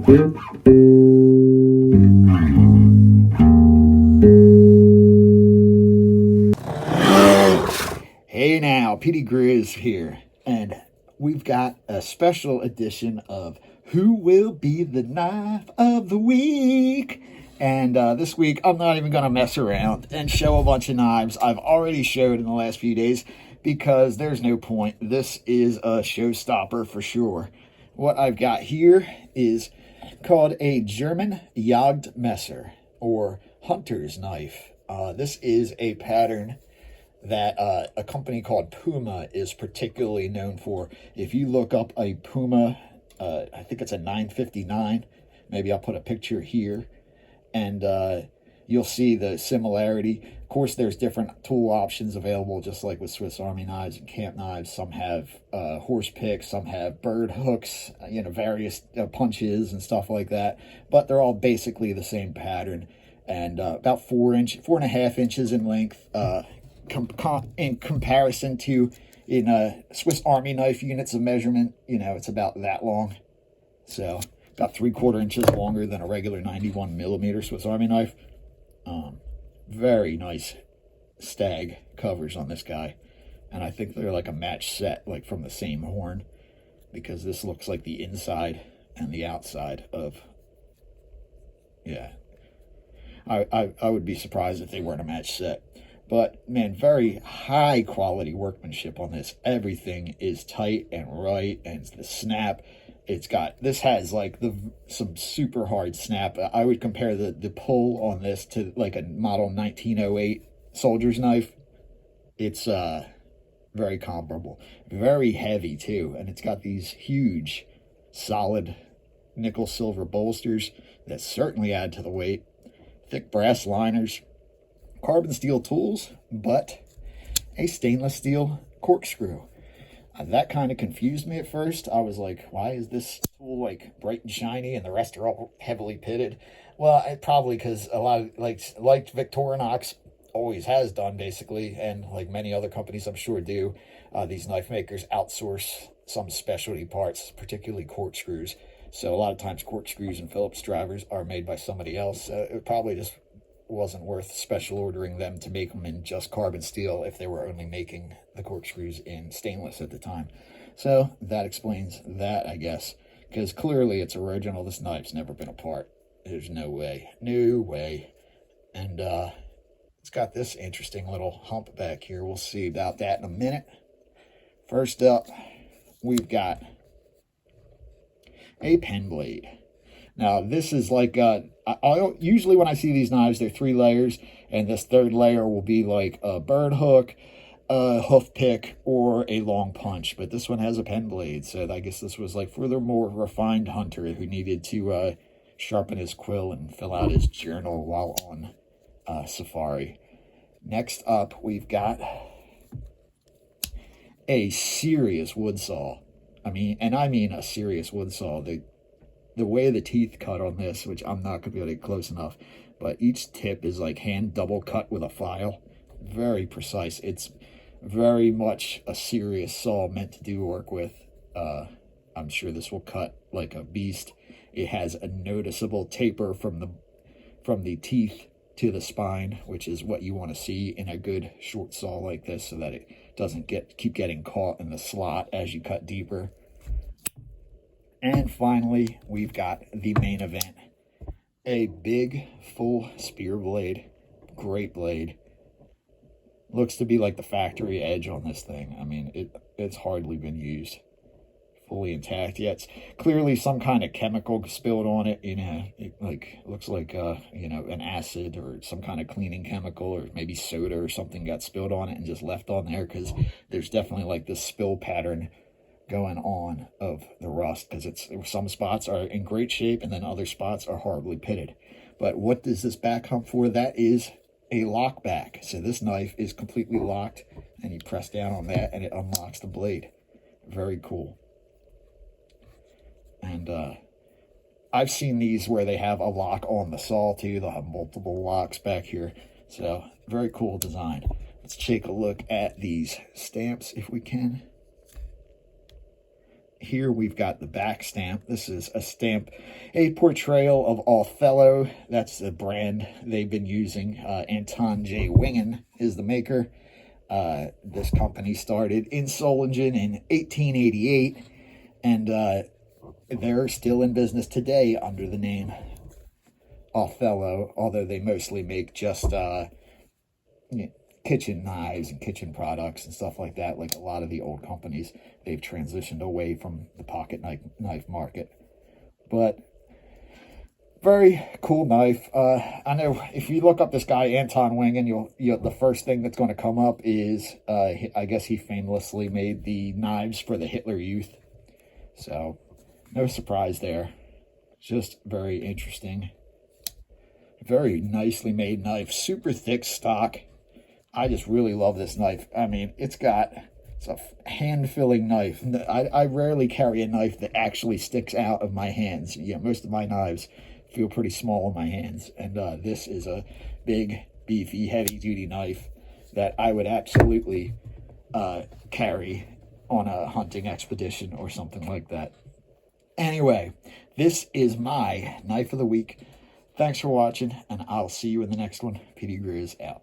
Hey now, Grizz here, and we've got a special edition of Who Will Be the Knife of the Week? And this week, I'm not even going to mess around and show a bunch of knives I've already showed in the last few days because there's no point. This is a showstopper for sure. What I've got here is called a German Jagdmesser, or hunter's knife. This is a pattern that a company called Puma is particularly known for. If you look up a Puma, I think it's a 959, maybe I'll put a picture here, and you'll see the similarity. Of course, there's different tool options available, just like with Swiss Army knives and camp knives. Some have horse picks, some have bird hooks, various punches and stuff like that, but they're all basically the same pattern, and about 4.5 inches in length. In comparison to in Swiss Army knife units of measurement, it's about that long. So about 3/4 inches longer than a regular 91 millimeter Swiss Army knife. Very nice stag covers on this guy. And I think they're like a match set, like from the same horn, because this looks like the inside and the outside of, yeah. I would be surprised if they weren't a match set. But, man, very high quality workmanship on this. Everything is tight and right, and the snap, this has like some super hard snap. I would compare the pull on this to like a model 1908 soldier's knife. It's very comparable. Very heavy too, and it's got these huge, solid nickel silver bolsters that certainly add to the weight. Thick brass liners. Carbon steel tools, but a stainless steel corkscrew. That kind of confused me at first. I was like, why is this tool like bright and shiny and the rest are all heavily pitted? Well, probably because a lot of like Victorinox always has done, basically, and like many other companies I'm sure do, these knife makers outsource some specialty parts, particularly corkscrews. So a lot of times corkscrews and Phillips drivers are made by somebody else. It probably just wasn't worth special ordering them to make them in just carbon steel if they were only making the corkscrews in stainless at the time. So that explains that, I guess, because clearly it's original. This knife's never been apart. There's no way. And it's got this interesting little hump back here. We'll see about that in a minute. First up, we've got a pen blade. Now, this is like, usually when I see these knives, they're 3 layers, and this third layer will be like a bird hook, a hoof pick, or a long punch. But this one has a pen blade, so I guess this was like for the more refined hunter who needed to sharpen his quill and fill out his journal while on safari. Next up, we've got a serious wood saw. I mean a serious wood saw. The way the teeth cut on this, which I'm not going to be able to get close enough, but each tip is like hand double cut with a file. Very precise. It's very much a serious saw meant to do work with. I'm sure this will cut like a beast. It has a noticeable taper from the teeth to the spine, which is what you want to see in a good short saw like this, so that it doesn't keep getting caught in the slot as you cut deeper. And finally, we've got the main event. A big, full spear blade. Great blade. Looks to be like the factory edge on this thing. I mean, it's hardly been used. Fully intact. Yeah, it's clearly some kind of chemical spilled on it. It looks like, an acid or some kind of cleaning chemical, or maybe soda or something got spilled on it and just left on there, because there's definitely like this spill pattern going on of the rust, because some spots are in great shape and then other spots are horribly pitted. But what does this back hump for? That is a lock back. So this knife is completely locked, and you press down on that and it unlocks the blade. Very cool. And I've seen these where they have a lock on the saw too. They'll have multiple locks back here. So very cool design. Let's take a look at these stamps if we can. here we've got the back stamp. This is a stamp, a portrayal of Othello. That's the brand they've been using. Anton J. Wingen is the maker. This company started in Solingen in 1888, and they're still in business today under the name Othello, although they mostly make just kitchen knives and kitchen products and stuff like that. Like a lot of the old companies, they've transitioned away from the pocket knife market. But very cool knife. I know if you look up this guy Anton Wingen, you'll the first thing that's going to come up is I guess he famously made the knives for the Hitler Youth. So no surprise there. Just very interesting. Very nicely made knife. Super thick stock. I just really love this knife. I mean, it's a hand-filling knife. I rarely carry a knife that actually sticks out of my hands. Most of my knives feel pretty small in my hands. And this is a big, beefy, heavy-duty knife that I would absolutely carry on a hunting expedition or something like that. Anyway, this is my Knife of the Week. Thanks for watching, and I'll see you in the next one. Petey Grizz out.